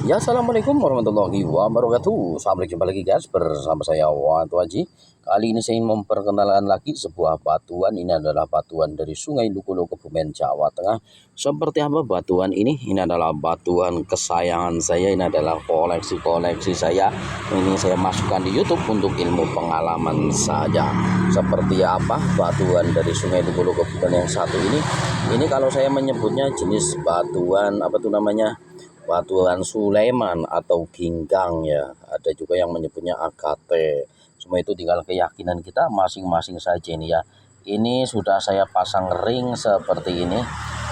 Ya, assalamualaikum warahmatullahi wabarakatuh. Sampai jumpa lagi guys bersama saya Wanto Haji. Kali ini saya ingin memperkenalkan lagi sebuah batuan. Ini adalah batuan dari Sungai Lukulo, Kebumen, Jawa Tengah. Seperti apa batuan ini? Ini adalah batuan kesayangan saya. Ini adalah koleksi saya. Ini saya masukkan di YouTube untuk ilmu pengalaman saja. Seperti apa batuan dari Sungai Lukulo, Kebumen yang satu ini? Ini kalau saya menyebutnya jenis batuan apa tuh namanya? Batuan Sulaiman atau Ginggang ya. Ada juga yang menyebutnya Agate. Semua itu tinggal keyakinan kita masing-masing saja ini ya. Ini sudah saya pasang ring seperti ini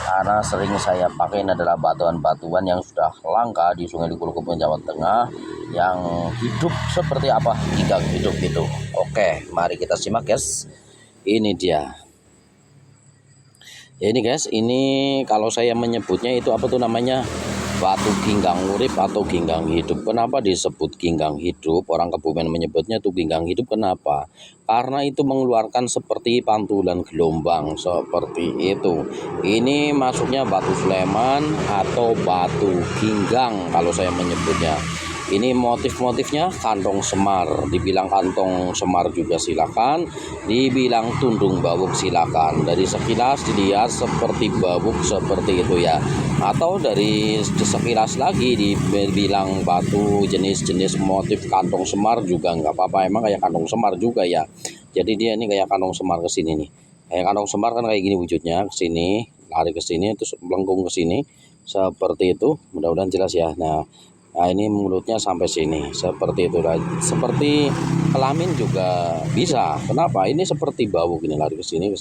karena sering saya pakai. Ini adalah batuan-batuan yang sudah langka di Sungai Lukulo, Kebumen, Jawa Tengah, yang hidup seperti apa, ginggang hidup itu. Oke, mari kita simak guys. Ini dia. Ya ini guys, ini kalau saya menyebutnya itu apa tuh namanya? Batu ginggang urip atau ginggang hidup. Kenapa disebut ginggang hidup? Orang Kebumen menyebutnya itu ginggang hidup. Kenapa? Karena itu mengeluarkan seperti pantulan gelombang seperti itu. Ini masuknya batu Sulaiman atau batu ginggang kalau saya menyebutnya. Ini motif-motifnya kantong semar. Dibilang kantong semar juga silakan, dibilang tundung bawuk silakan. Dari sekilas dilihat seperti bawuk seperti itu ya. Atau dari sekilas lagi dibilang batu jenis-jenis motif kantong semar juga nggak apa-apa. Emang kayak kantong semar juga ya. Jadi dia ini kayak kantong semar ke sini nih. Kayak kantong semar kan kayak gini wujudnya, ke sini, lari ke sini terus melengkung ke sini. Seperti itu. Mudah-mudahan jelas ya. Nah ini mulutnya sampai sini seperti itu. Seperti kelamin juga bisa. Kenapa? Ini seperti bau gini, lari ke sini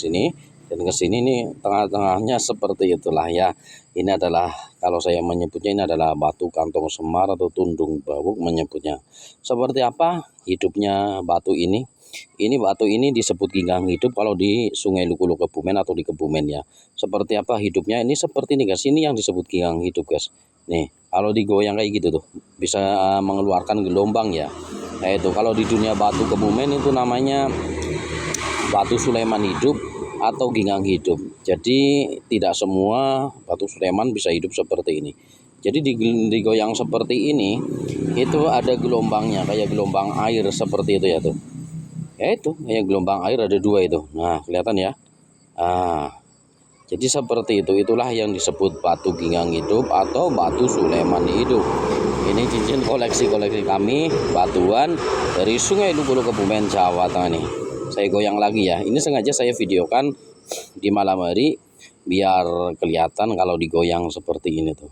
dan ke sini nih, tengah-tengahnya seperti itulah ya. Ini adalah kalau saya menyebutnya ini adalah batu kantong semar atau tundung bawuk menyebutnya. Seperti apa hidupnya batu ini? Ini batu ini disebut ginggang hidup kalau di Sungai Lukulo, Kebumen atau di Kebumen ya. Seperti apa hidupnya? Ini seperti ini guys. Ini yang disebut ginggang hidup guys. Nih, kalau digoyang kayak gitu tuh bisa mengeluarkan gelombang ya. Nah itu kalau di dunia batu Kebumen itu namanya batu Sulaiman hidup atau ginggang hidup. Jadi tidak semua batu Sulaiman bisa hidup seperti ini. Jadi digoyang seperti ini itu ada gelombangnya, kayak gelombang air seperti itu ya tuh. Ya itu kayak gelombang air ada dua itu. Nah kelihatan ya. Jadi seperti itu, itulah yang disebut batu ginggang hidup atau batu Sulaiman hidup. Ini cincin koleksi kami, batuan dari Sungai Lukulo, Kebumen, Jawa Tengah nih. Saya goyang lagi ya. Ini sengaja saya videokan di malam hari biar kelihatan kalau digoyang seperti ini tuh.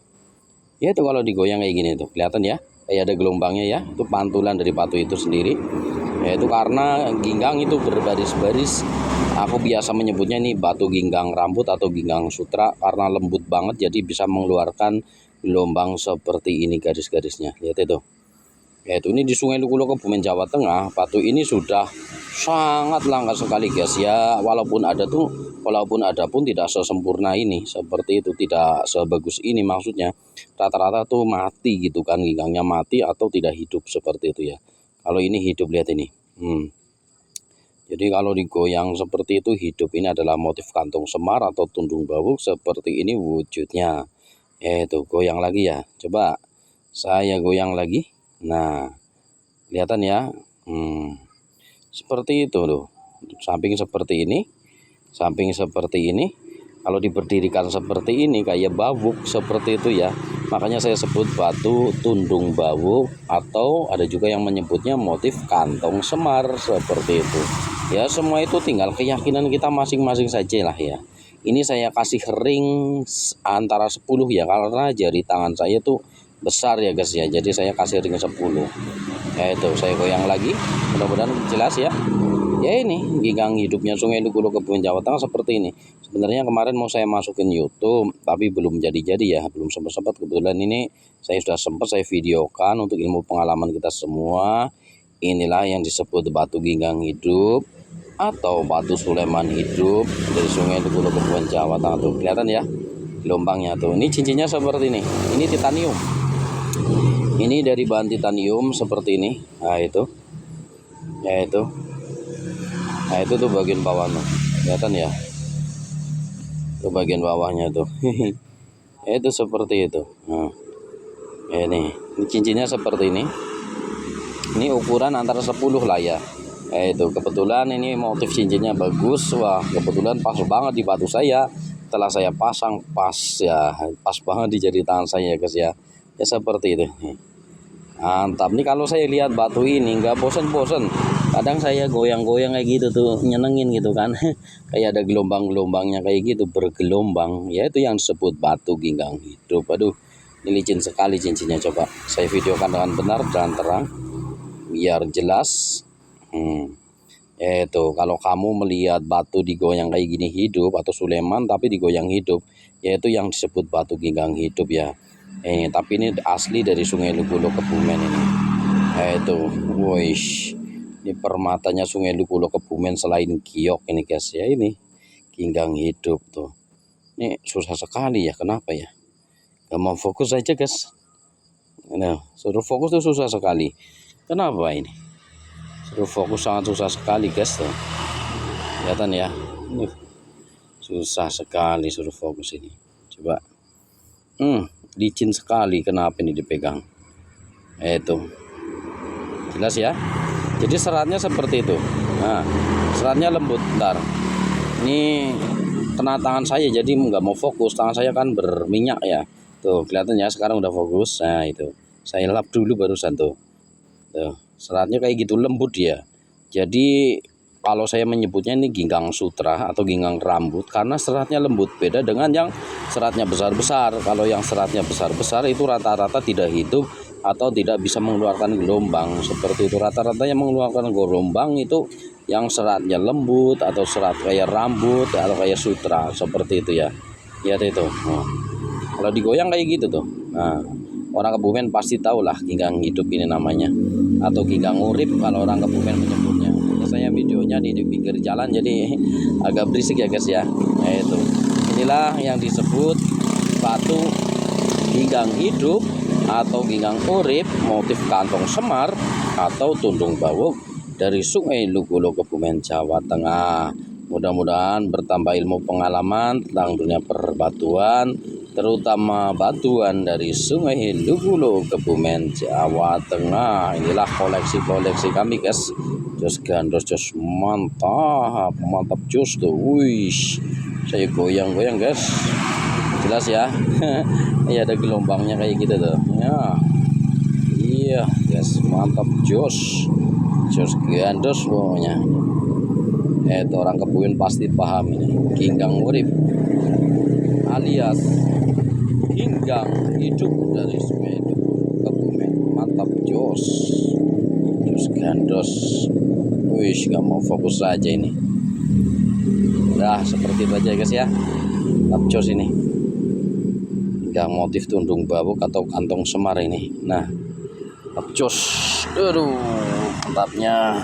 Ya itu kalau digoyang kayak gini tuh, kelihatan ya. Kayak ada gelombangnya ya. Itu pantulan dari batu itu sendiri. Yaitu karena ginggang itu berbaris-baris. Aku biasa menyebutnya ini batu ginggang rambut atau ginggang sutra karena lembut banget, jadi bisa mengeluarkan gelombang seperti ini garis-garisnya. Lihat itu. Yaitu ini di Sungai Lukulo, Kebumen, Jawa Tengah. Batu ini sudah sangat langka sekali guys ya. Walaupun ada pun tidak sesempurna ini, seperti itu, tidak sebagus ini maksudnya. Rata-rata tuh mati gitu kan, ginggangnya mati atau tidak hidup seperti itu ya. Kalau ini hidup, lihat ini. Jadi kalau digoyang seperti itu hidup. Ini adalah motif kantong semar atau tundung bawuk seperti ini wujudnya. Itu goyang lagi ya. Coba saya goyang lagi. Nah, kelihatan ya. Seperti itu loh. Samping seperti ini, samping seperti ini. Kalau diberdirikan seperti ini kayak bawuk seperti itu ya. Makanya saya sebut batu tundung bawuk, atau ada juga yang menyebutnya motif kantong semar seperti itu. Ya semua itu tinggal keyakinan kita masing-masing saja lah ya. Ini saya kasih ring antara 10 ya, karena jari tangan saya tuh besar ya guys ya. Jadi saya kasih ring 10. Ya itu saya goyang lagi. Mudah-mudahan jelas ya. Ya ini ginggang hidupnya Sungai Lukulo, Kebumen, Jawa Tengah seperti ini. Sebenarnya kemarin mau saya masukin YouTube tapi belum jadi-jadi ya, belum sempat. Kebetulan ini saya sudah sempat saya videokan untuk ilmu pengalaman kita semua. Inilah yang disebut batu ginggang hidup atau batu Sulaiman hidup dari Sungai Lukulo, Kebumen, Jawa Tengah tuh. Kelihatan ya gelombangnya tuh. Ini cincinnya seperti ini. Ini titanium. Ini dari bahan titanium seperti ini. Nah itu. Ya itu. Nah itu tuh bagian bawah tuh, kelihatan ya, itu bagian bawahnya tuh. Itu seperti itu. Nah, Ini cincinnya seperti ini. Ini ukuran antara 10 lah ya. Itu kebetulan ini motif cincinnya bagus. Wah, kebetulan pas banget di batu saya. Setelah saya pasang pas ya, pas banget di jari tangan saya guys ya. Ya seperti itu. Mantap nih, kalau saya lihat batu ini nggak bosen-bosen. Kadang saya goyang-goyang kayak gitu tuh, nyenengin gitu kan. Kayak ada gelombang-gelombangnya kayak gitu, bergelombang. Ya itu yang disebut batu ginggang hidup. Aduh, ini licin sekali cincinnya. Coba saya videokan dengan benar dan terang biar jelas. Itu kalau kamu melihat batu digoyang kayak gini hidup atau suleman tapi digoyang hidup, yaitu yang disebut batu ginggang hidup ya. Tapi ini asli dari Sungai Lukulo Kebumen ini. Itu, wish, ini permatanya Sungai Lukulo Kebumen selain giok ini guys ya, ini ginggang hidup tuh. Ini susah sekali ya, kenapa ya? Gak mau fokus aja guys. Nah, suruh fokus tuh susah sekali. Kenapa ini? Suruh fokus sangat susah sekali guys tuh. Kelihatan ya. Susah sekali suruh fokus ini. Coba. Licin sekali, kenapa ini dipegang. Itu. Jelas ya. Jadi seratnya seperti itu. Nah, seratnya lembut. Bentar. Ini kena tangan saya jadi nggak mau fokus. Tangan saya kan berminyak ya. Tuh, kelihatan ya, sekarang udah fokus. Nah, itu. Saya lap dulu barusan tuh. Tuh, seratnya kayak gitu, lembut ya. Jadi kalau saya menyebutnya ini ginggang sutra atau ginggang rambut karena seratnya lembut, beda dengan yang seratnya besar-besar. Kalau yang seratnya besar-besar itu rata-rata tidak hidup atau tidak bisa mengeluarkan gelombang. Seperti itu, rata-rata yang mengeluarkan gelombang itu yang seratnya lembut atau serat kayak rambut atau kayak sutra, seperti itu ya. Lihat itu. Kalau digoyang kayak gitu tuh. Nah, orang Kebumen pasti tahu lah ginggang hidup ini namanya, atau ginggang urip kalau orang Kebumen menyebutnya. Saya videonya di pinggir jalan jadi agak berisik ya guys ya. Nah, itu. Inilah yang disebut batu ginggang hidup atau ginggang urip motif kantong semar atau tundung bawuk dari Sungai Lukulo Kebumen, Jawa Tengah. Mudah-mudahan bertambah ilmu pengalaman tentang dunia perbatuan, terutama batuan dari Sungai Lukulo Kebumen, Jawa Tengah. Inilah koleksi-koleksi kami guys. Jos gandos, jos mantap, mantap jos tuh. Wish, saya goyang-goyang guys. Jelas ya. Iya, ada gelombangnya kayak gitu tuh. Ya. Iya, guys, mantap jos. Jos gandos pokoknya. Itu orang Kebumen pasti paham ini. Ginggang urip alias ginggang hidup dari Sungai Kebumen. Mantap jos. Jos gandos. Wish, gak mau fokus saja ini. Nah, seperti itu aja guys ya. Mantap jos ini. Ginggang motif tundung bawuk atau kantong semar ini. Nah, mantap jos. Aduh, mantapnya.